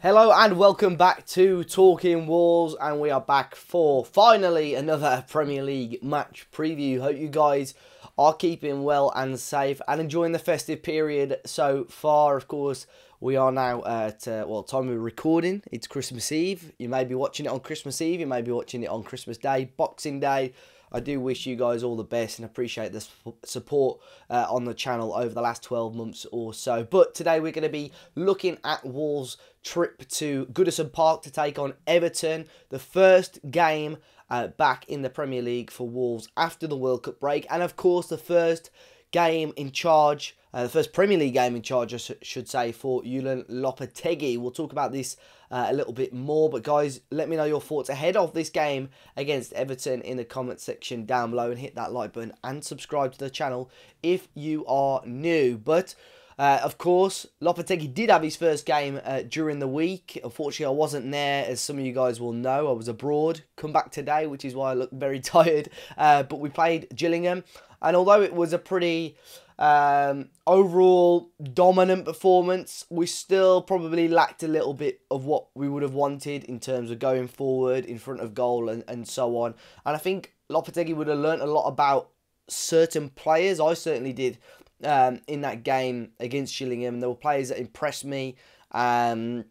Hello and welcome back to Talking Wolves, and we are back for finally another Premier League match preview. Hope you guys are keeping well and safe and enjoying the festive period so far. Of course, we are now at, time of recording, it's Christmas Eve. You may be watching it on Christmas Eve, you may be watching it on Christmas Day, Boxing Day. I do wish you guys all the best and appreciate the support on the channel over the last 12 months or so. But today we're going to be looking at Wolves' trip to Goodison Park to take on Everton. The first game back in the Premier League for Wolves after the World Cup break. And of course the first game in charge, the first Premier League game in charge, I should say, for Julen Lopetegui. We'll talk about this a little bit more, but guys, let me know your thoughts ahead of this game against Everton in the comment section down below, and hit that like button and subscribe to the channel if you are new. But of course, Lopetegui did have his first game during the week. Unfortunately, I wasn't there, as some of you guys will know. I was abroad, come back today, which is why I look very tired. But we played Gillingham, and although it was a pretty overall dominant performance, we still probably lacked a little bit of what we would have wanted in terms of going forward in front of goal and so on. And I think Lopetegui would have learnt a lot about certain players. I certainly did in that game against Gillingham. There were players that impressed me and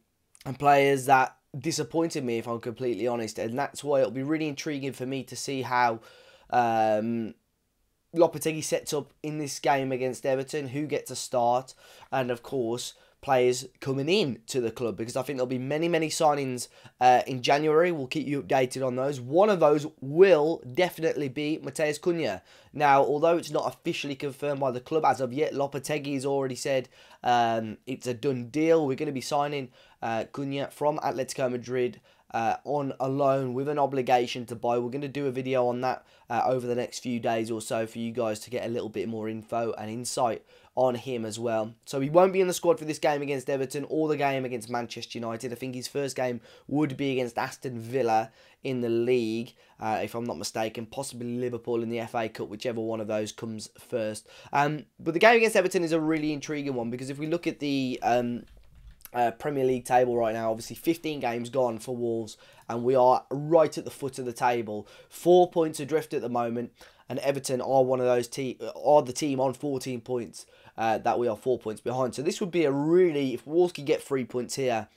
players that disappointed me, if I'm completely honest. And that's why it'll be really intriguing for me to see how Lopetegui sets up in this game against Everton, who gets a start, and of course players coming in to the club, because I think there'll be many signings in January. We'll keep you updated on those. One of those will definitely be Matheus Cunha. Now, although it's not officially confirmed by the club as of yet, Lopetegui has already said it's a done deal. We're going to be signing Cunha from Atletico Madrid on a loan with an obligation to buy. We're going to do a video on that over the next few days or so for you guys to get a little bit more info and insight on him as well. So he won't be in the squad for this game against Everton or the game against Manchester United. I think his first game would be against Aston Villa in the league, if I'm not mistaken, possibly Liverpool in the FA Cup, whichever one of those comes first. But the game against Everton is a really intriguing one, because if we look at the Premier League table right now, obviously 15 games gone for Wolves, and we are right at the foot of the table, 4 points adrift at the moment, and Everton are one of those the team on 14 points that we are 4 points behind. So this would be a really, if Wolves could get 3 points here,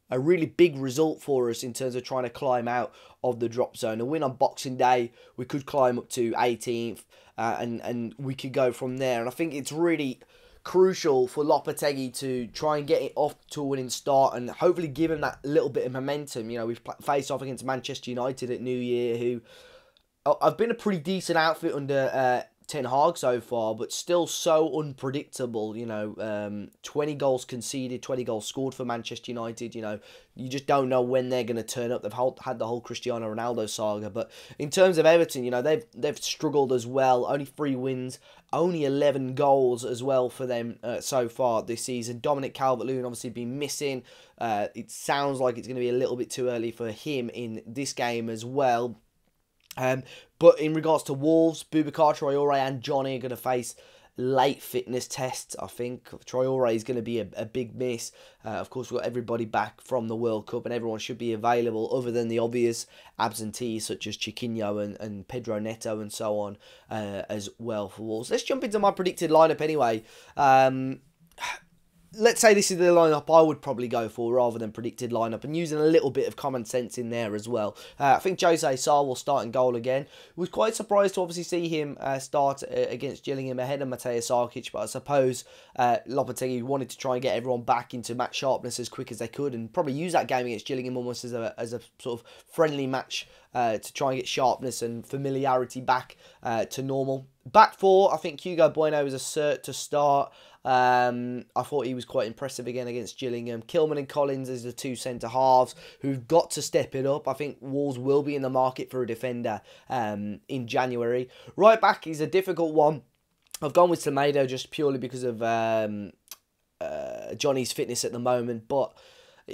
a really big result for us in terms of trying to climb out of the drop zone. A win on Boxing Day, we could climb up to 18th, and we could go from there. And I think it's really crucial for Lopetegui to try and get it off to a winning start and hopefully give him that little bit of momentum. You know, we've faced off against Manchester United at New Year, who have been a pretty decent outfit under Ten Hag so far, but still so unpredictable. You know, 20 goals conceded, 20 goals scored for Manchester United. You know, you just don't know when they're going to turn up. They've had the whole Cristiano Ronaldo saga. But in terms of Everton, you know, they've struggled as well. Only 3 wins, only 11 goals as well for them so far this season. Dominic Calvert-Lewin obviously been missing. It sounds like it's going to be a little bit too early for him in this game as well. But in regards to Wolves, Boubacar Traoré and Johnny are going to face late fitness tests, I think. Traoré is going to be a big miss. Of course, we've got everybody back from the World Cup, and everyone should be available other than the obvious absentees such as Chiquinho and Pedro Neto and so on as well for Wolves. Let's jump into my predicted lineup anyway. Let's say this is the lineup I would probably go for rather than predicted lineup, and using a little bit of common sense in there as well. I think Jose Sarr will start in goal again. Was quite surprised to obviously see him start against Gillingham ahead of Mateusz Sarkic, but I suppose Lopetegui wanted to try and get everyone back into match sharpness as quick as they could, and probably use that game against Gillingham almost as a sort of friendly match to try and get sharpness and familiarity back to normal. Back four, I think Hugo Bueno is a cert to start. I thought he was quite impressive again against Gillingham. Kilman and Collins as the 2 centre-halves who've got to step it up. I think Wolves will be in the market for a defender in January. Right back is a difficult one. I've gone with Semedo just purely because of Johnny's fitness at the moment, but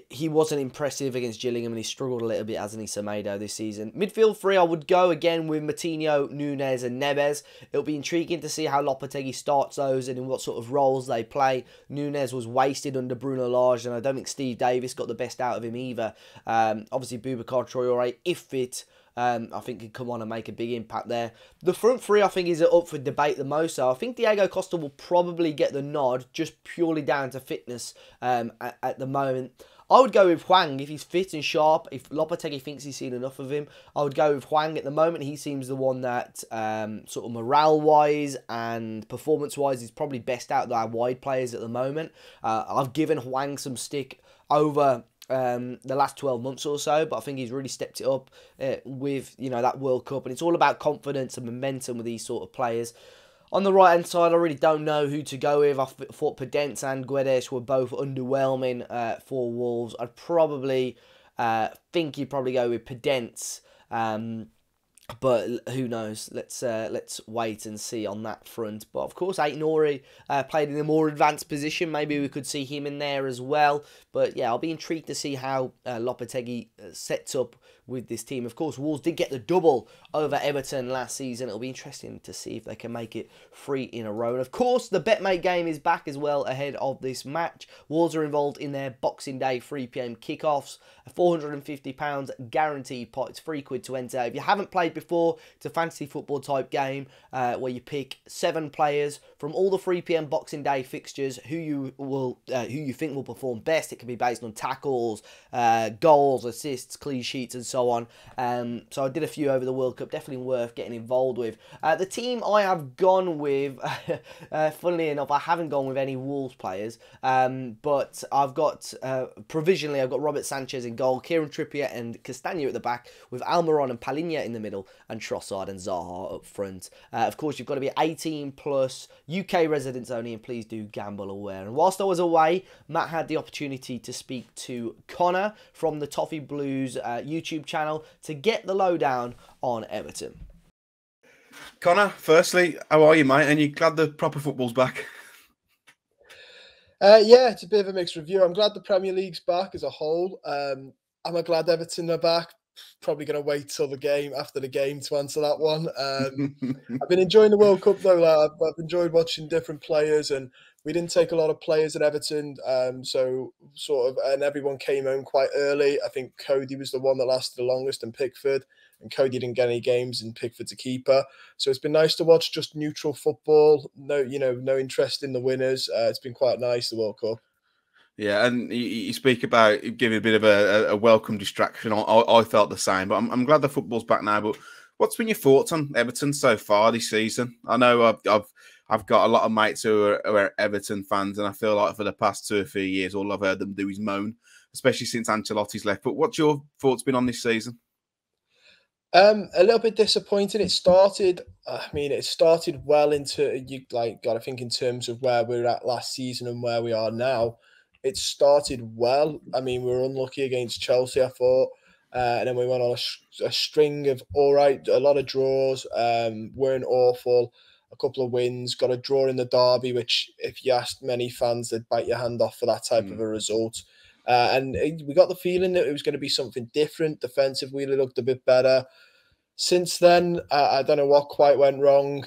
he wasn't impressive against Gillingham, and he struggled a little bit, hasn't he, Semedo, this season. Midfield three, I would go again with Moutinho, Nunes and Neves. It'll be intriguing to see how Lopetegui starts those and in what sort of roles they play. Nunes was wasted under Bruno Lage, and I don't think Steve Davis got the best out of him either. Obviously, Boubacar Traoré, if fit, I think could come on and make a big impact there. The front three, I think, is up for debate the most. So I think Diego Costa will probably get the nod, just purely down to fitness at the moment. I would go with Hwang if he's fit and sharp. If Lopetegui thinks he's seen enough of him, I would go with Hwang. At the moment, he seems the one that, sort of morale-wise and performance-wise, is probably best out of our wide players at the moment. I've given Hwang some stick over the last 12 months or so, but I think he's really stepped it up with, you know, that World Cup, and it's all about confidence and momentum with these sort of players. On the right-hand side, I really don't know who to go with. I thought Podence and Guedes were both underwhelming for Wolves. I'd probably think you'd probably go with Podence, but who knows? Let's wait and see on that front. But of course, Aït-Nouri played in a more advanced position. Maybe we could see him in there as well. But yeah, I'll be intrigued to see how Lopetegui sets up with this team. Of course, Wolves did get the double over Everton last season. It'll be interesting to see if they can make it 3 in a row. And of course, the BetMate game is back as well ahead of this match. Wolves are involved in their Boxing Day 3 PM kickoffs. A £450 guaranteed pot. It's £3 to enter. If you haven't played before, it's a fantasy football type game where you pick 7 players from all the 3 PM Boxing Day fixtures who you think will perform best. It can be based on tackles, goals, assists, clean sheets, and so on. So I did a few over the World Cup. Definitely worth getting involved with. The team I have gone with, funnily enough, I haven't gone with any Wolves players, but I've got provisionally I've got Robert Sanchez in goal, Kieran Trippier and Castagna at the back, with Almiron and Palhinha in the middle, and Trossard and Zaha up front. Of course, you've got to be 18 plus, UK residents only, and please do gamble aware. And whilst I was away, Matt had the opportunity to speak to Connor from the Toffee Blues YouTube channel to get the lowdown on Everton. Connor, firstly, how are you, mate? And you glad the proper football's back? Yeah, it's a bit of a mixed review. I'm glad the Premier League's back as a whole. I'm glad Everton are back. Probably going to wait till after the game to answer that one. I've been enjoying the World Cup though. I've enjoyed watching different players, and we didn't take a lot of players at Everton. So and everyone came home quite early. I think Cody was the one that lasted the longest, and Pickford. And Cody didn't get any games, and Pickford's a keeper. So it's been nice to watch just neutral football. No interest in the winners. It's been quite nice, the World Cup. Yeah, and you speak about giving a bit of a welcome distraction. I felt the same, but I'm glad the football's back now. But what's been your thoughts on Everton so far this season? I know I've got a lot of mates who are Everton fans, and I feel like for the past 2 or 3 years, all I've heard them do is moan, especially since Ancelotti's left. But what's your thoughts been on this season? A little bit disappointing. It started well into got to think in terms of where we were at last season and where we are now. It started well. I mean, we were unlucky against Chelsea, I thought, and then we went on a string of a lot of draws. Weren't awful. A couple of wins. Got a draw in the derby, which, if you asked many fans, they'd bite your hand off for that type of a result. And we got the feeling that it was going to be something different. Defensively, we looked a bit better. Since then, I don't know what quite went wrong.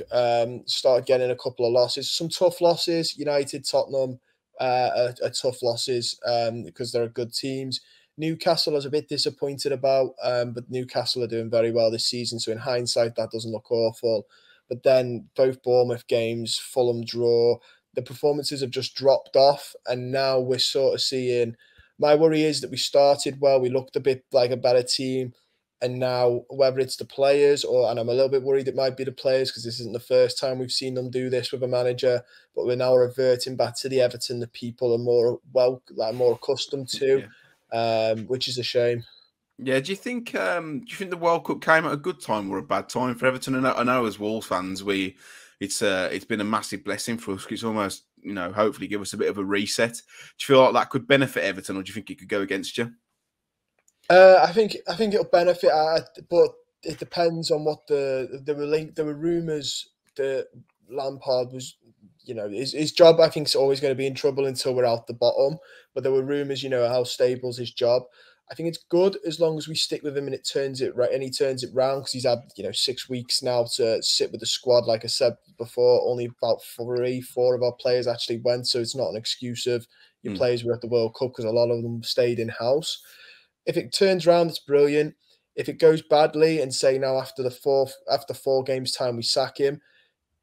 Started getting a couple of losses, some tough losses. United, Tottenham are tough losses because they're good teams. Newcastle I was a bit disappointed about, but Newcastle are doing very well this season. So in hindsight, that doesn't look awful. But then both Bournemouth games, Fulham draw, the performances have just dropped off. And now we're sort of seeing, my worry is that we started well, we looked a bit like a better team. And now, whether it's the players and I'm a little bit worried it might be the players, because this isn't the first time we've seen them do this with a manager, but we're now reverting back to the Everton that people are more accustomed to, which is a shame. Yeah, do you think the World Cup came at a good time or a bad time for Everton? I know as Wolves fans, it's been a massive blessing for us. It's almost, hopefully give us a bit of a reset. Do you feel like that could benefit Everton, or do you think it could go against you? I think it'll benefit, but it depends on what there were rumours that Lampard was his job, I think, is always going to be in trouble until we're out the bottom. But there were rumours, how stable's his job. I think it's good as long as we stick with him and it turns it right, and he turns it round, because he's had 6 weeks now to sit with the squad. Like I said before, only about 4 of our players actually went, so it's not an excuse of your players were at the World Cup, because a lot of them stayed in house. If it turns around, it's brilliant. If it goes badly, and say now after 4 games time we sack him,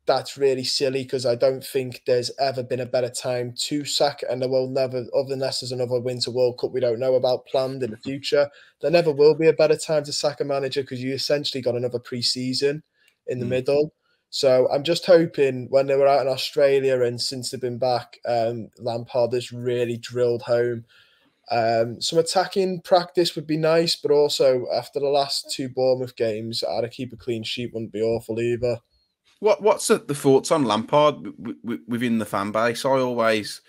that's really silly, because I don't think there's ever been a better time to sack, and there will never, other unless there's another Winter World Cup we don't know about planned in the future, there never will be a better time to sack a manager, because you essentially got another pre-season in the middle. So I'm just hoping when they were out in Australia and since they've been back, Lampard has really drilled home. Some attacking practice would be nice, but also after the last 2 Bournemouth games, to keep a clean sheet wouldn't be awful either. What's the thoughts on Lampard within the fan base? I always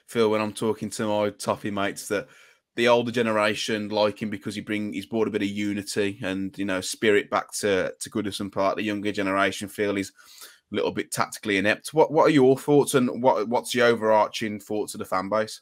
feel when I'm talking to my toffee mates that the older generation like him because he's brought a bit of unity and spirit back to Goodison Park. The younger generation feel he's a little bit tactically inept. What are your thoughts, and what's the overarching thoughts of the fan base?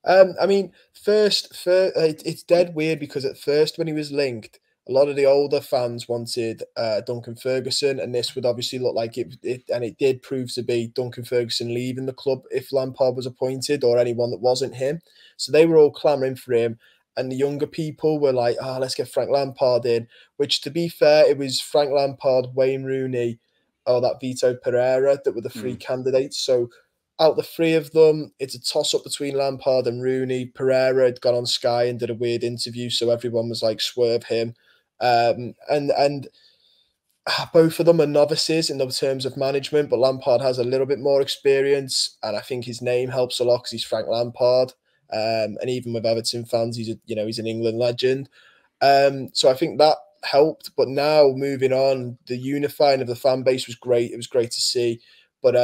I mean, it's dead weird, because at first when he was linked, a lot of the older fans wanted Duncan Ferguson, and this would obviously look like it, and it did prove to be Duncan Ferguson leaving the club if Lampard was appointed, or anyone that wasn't him. So they were all clamouring for him, and the younger people were like, let's get Frank Lampard in, which, to be fair, it was Frank Lampard, Wayne Rooney, or that Vito Pereira that were the 3 candidates. So out the 3 of them, it's a toss-up between Lampard and Rooney. Pereira had gone on Sky and did a weird interview, so everyone was like, swerve him. And both of them are novices in the terms of management, but Lampard has a little bit more experience, and I think his name helps a lot because he's Frank Lampard. And even with Everton fans, he's an England legend. So I think that helped. But now moving on, the unifying of the fan base was great. It was great to see. But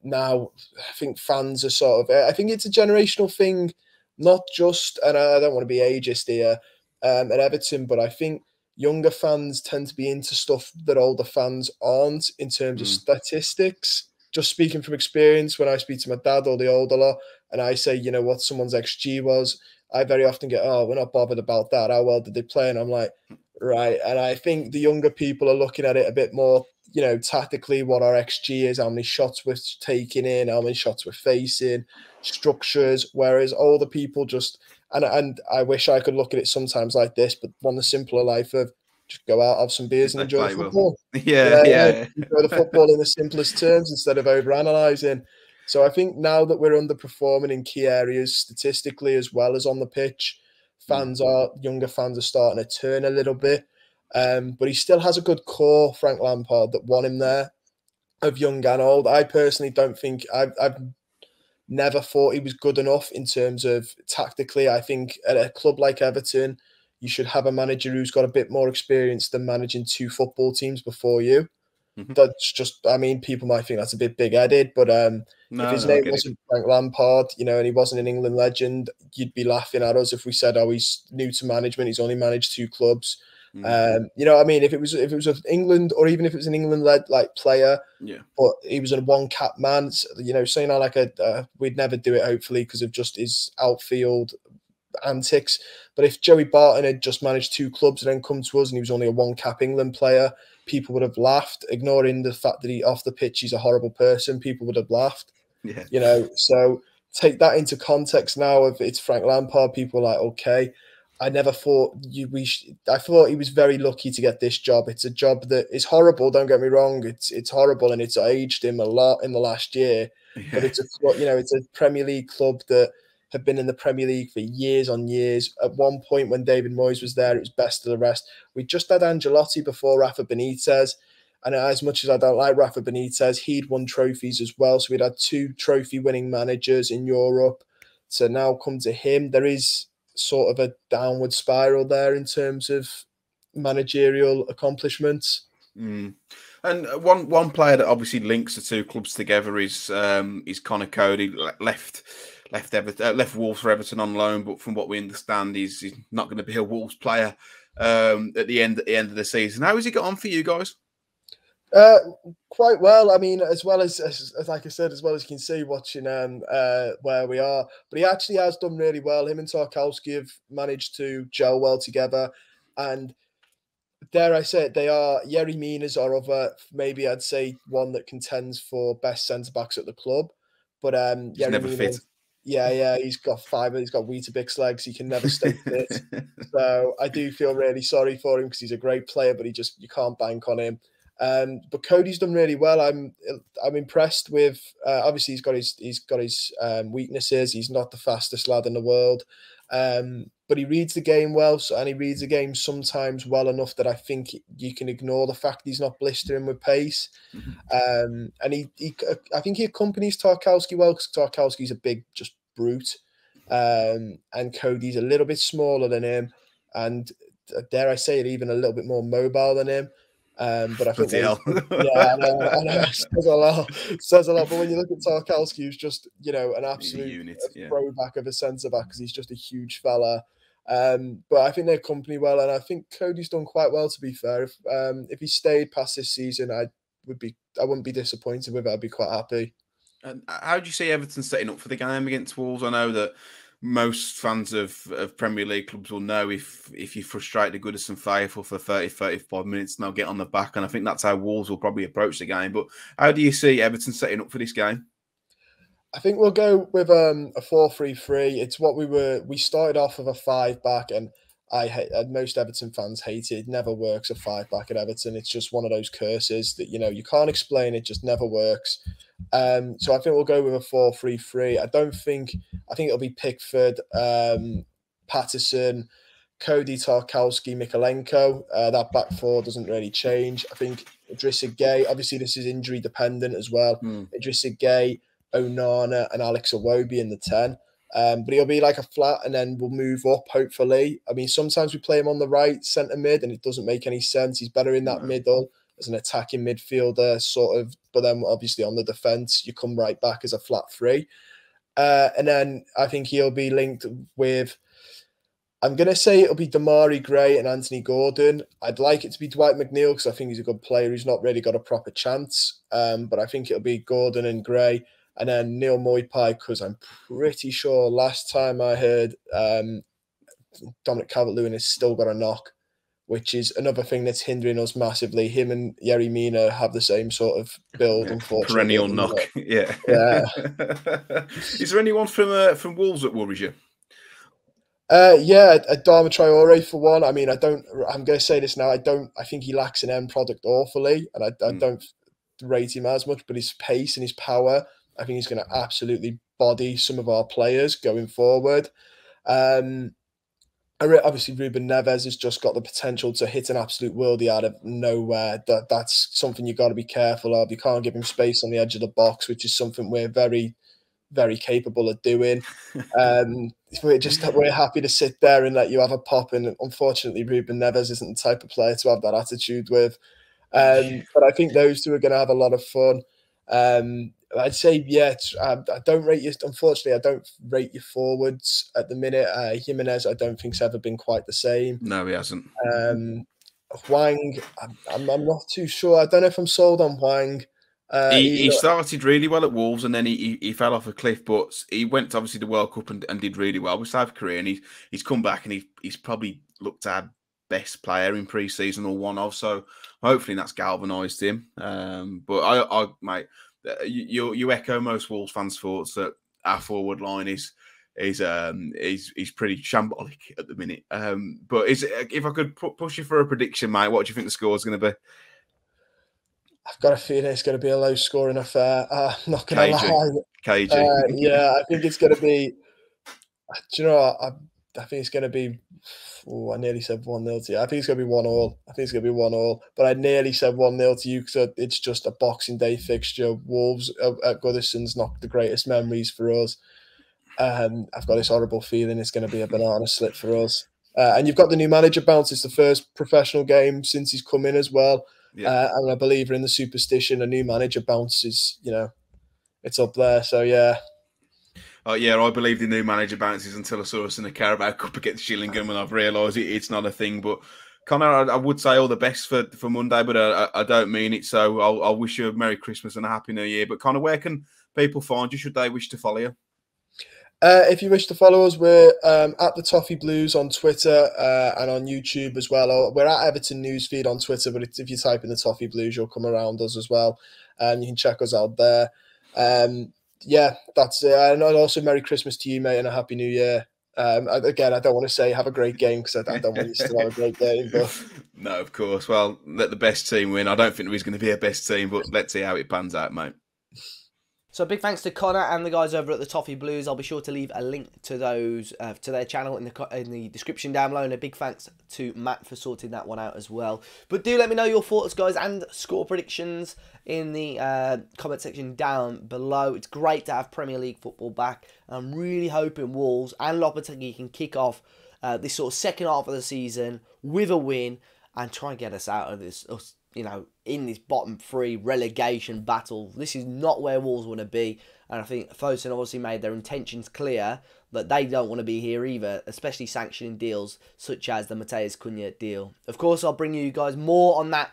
now I think fans are I think it's a generational thing, not just, and I don't want to be ageist here, at Everton, but I think younger fans tend to be into stuff that older fans aren't in terms of statistics. Just speaking from experience, when I speak to my dad or the older lot, and I say, what someone's XG was, I very often get, we're not bothered about that. How well did they play? And I'm like, right. And I think the younger people are looking at it a bit more, tactically, what our XG is, how many shots we're taking in, how many shots we're facing, structures, whereas older people just, and I wish I could look at it sometimes like this, but want the simpler life of just go out, have some beers and enjoy the football. Yeah. Enjoy the football in the simplest terms instead of overanalyzing. So I think now that we're underperforming in key areas statistically as well as on the pitch, younger fans are starting to turn a little bit. But he still has a good core, Frank Lampard, that won him there, of young and old. I personally don't think I've never thought he was good enough in terms of tactically. I think at a club like Everton, you should have a manager who's got a bit more experience than managing 2 football teams before you. That's just, people might think that's a bit big-headed, but if his name wasn't Frank Lampard, and he wasn't an England legend, you'd be laughing at us if we said, he's new to management, he's only managed 2 clubs. If it was of England, or even if it was an England-led player, but he was a 1-cap man, saying we'd never do it, hopefully, because of just his outfield antics. But if Joey Barton had just managed 2 clubs and then come to us and he was only a 1-cap England player, people would have laughed, ignoring the fact that he off the pitch he's a horrible person. People would have laughed. So take that into context now. If it's Frank Lampard, people are like, okay. I never thought I thought he was very lucky to get this job. It's a job that is horrible. Don't get me wrong. It's horrible, and it's aged him a lot in the last year. But it's a Premier League club that have been in the Premier League for years on years. At one point when David Moyes was there, it was best of the rest. We just had Ancelotti before Rafa Benitez. And as much as I don't like Rafa Benitez, he'd won trophies as well. So we'd had 2 trophy-winning managers in Europe. So now come to him, there is sort of a downward spiral there in terms of managerial accomplishments. And one player that obviously links the 2 clubs together is Connor Cody. Left Wolves for Everton on loan, but from what we understand, he's not going to be a Wolves player at the end of the season. How has he got on for you guys? Uh, Quite well. I mean, as well as like I said, as well as you can see watching where we are. But he actually has done really well. Him and Tarkowski have managed to gel well together, and dare I say it, they are Yerry Mina's our other, maybe I'd say one that contends for best centre backs at the club. But He's Yerry never Mina, fit. yeah, he's got fibre, he's got Weetabix legs, he can never stay fit. So I do feel really sorry for him because he's a great player, but you can't bank on him. But Cody's done really well. I'm impressed with. Obviously, he's got his weaknesses. He's not the fastest lad in the world, but he reads the game well. And he reads the game sometimes well enough that I think you can ignore the fact he's not blistering with pace. And I think he accompanies Tarkowski well because Tarkowski's a big, just brute, and Cody's a little bit smaller than him, and dare I say it, even a little bit more mobile than him. But I think Bloody hell. yeah, I know, it says a lot. It says a lot. But when you look at Tarkowski, who's just an He's a absolute unit, yeah. throwback of a centre back because he's just a huge fella. But I think they accompany well, and I think Cody's done quite well. To be fair, if he stayed past this season, I wouldn't be disappointed with it. I'd be quite happy. And how do you see Everton setting up for the game against Wolves? I know that most fans of Premier League clubs will know if you frustrate the Goodison faithful for 30, 35 minutes, and they'll get on the back. And I think that's how Wolves will probably approach the game. But how do you see Everton setting up for this game? I think we'll go with a 4-3-3. It's what we started off with a 5-back, and most Everton fans hate it. It never works a 5-back at Everton. It's just one of those curses that you can't explain. It just never works. So I think we'll go with a 4-3-3. I think it'll be Pickford, Patterson, Cody, Tarkowski, Mikalenko. That back four doesn't really change. I think Idrissa Gueye, obviously this is injury dependent as well. Idrissa Gueye, Onana and Alex Iwobi in the 10. But he'll be like a flat and then we'll move up, hopefully. I mean, sometimes we play him on the right centre mid and it doesn't make any sense. He's better in that middle as an attacking midfielder, sort of. But then obviously on the defence, you come right back as a flat 3. And then I think he'll be linked with, I'm going to say it'll be Damari Gray and Anthony Gordon. I'd like it to be Dwight McNeil because I think he's a good player. He's not really got a proper chance. But I think it'll be Gordon and Gray. And then Neil Moipai, because I'm pretty sure last time I heard Dominic Calvert-Lewin has still got a knock, which is another thing that's hindering us massively. Him and Yerry Mina have the same sort of build, unfortunately. Perennial knock, yeah. Is there anyone from Wolves that worries you? Adama Traore for one. I mean, I'm going to say this now. I think he lacks an end product awfully, and I don't rate him as much, but his pace and his power, I think he's going to absolutely body some of our players going forward. Obviously, Ruben Neves has just got the potential to hit an absolute worldie out of nowhere. That's something you've got to be careful of. You can't give him space on the edge of the box, which is something we're very, very capable of doing. We're happy to sit there and let you have a pop. And unfortunately, Ruben Neves isn't the type of player to have that attitude with. But I think those two are going to have a lot of fun. I'd say, I don't rate you. Unfortunately, I don't rate you forwards at the minute. Jimenez, I don't think's ever been quite the same. No, he hasn't. Huang, I'm not too sure. I don't know if I'm sold on Huang. He started really well at Wolves and then he fell off a cliff, but he went to obviously the World Cup and did really well with South Korea, and he's come back and he's probably looked at best player in pre-season or one of, so hopefully that's galvanised him. But I mate, you echo most Wolves fans' thoughts that our forward line is pretty shambolic at the minute. But if I could push you for a prediction, mate, what do you think the score is going to be? I've got a feeling it's going to be a low-scoring affair. I'm not going to lie. KG. I think it's going to be. Do you know what? I think it's going to be. I nearly said 1-0 to you. I think it's going to be 1-1. I think it's going to be 1-1. But I nearly said 1-0 to you because it's just a Boxing Day fixture. Wolves at Goodison's not the greatest memories for us. I've got this horrible feeling it's going to be a banana slip for us. And you've got the new manager bounce. It's the first professional game since he's come in as well. Yeah. I'm a believer in the superstition. A new manager bounces, it's up there. So, yeah. I believe the new manager bounces until I saw us in the Carabao Cup against Gillingham and I've realised it's not a thing. But Connor, I would say all the best for Monday, but I don't mean it. So I'll wish you a Merry Christmas and a Happy New Year. But Connor, where can people find you should they wish to follow you? If you wish to follow us, we're at the Toffee Blues on Twitter and on YouTube as well. We're at Everton Newsfeed on Twitter, but if you type in the Toffee Blues, you'll come around us as well. And you can check us out there. Yeah, that's it. And also Merry Christmas to you, mate, and a Happy New Year. Again, I don't want to say have a great game because I don't want you to have a great game. But no, of course. Well, let the best team win. I don't think there is going to be a best team, but let's see how it pans out, mate. So big thanks to Connor and the guys over at the Toffee Blues. I'll be sure to leave a link to those to their channel in the description down below, and a big thanks to Matt for sorting that one out as well. But do let me know your thoughts, guys, and score predictions in the comment section down below. It's great to have Premier League football back. I'm really hoping Wolves and Lopetegui can kick off this sort of second half of the season with a win and try and get us out of this, in this bottom three relegation battle. This is not where Wolves want to be. And I think Fosun obviously made their intentions clear that they don't want to be here either, especially sanctioning deals such as the Matheus Cunha deal. Of course, I'll bring you guys more on that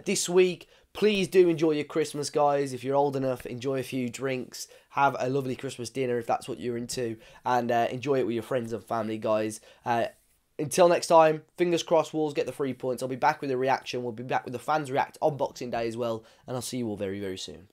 this week. Please do enjoy your Christmas, guys. If you're old enough, enjoy a few drinks. Have a lovely Christmas dinner if that's what you're into. And enjoy it with your friends and family, guys. Until next time, fingers crossed Wolves get the 3 points. I'll be back with a reaction. We'll be back with the Fans React on Boxing Day as well. And I'll see you all very, very soon.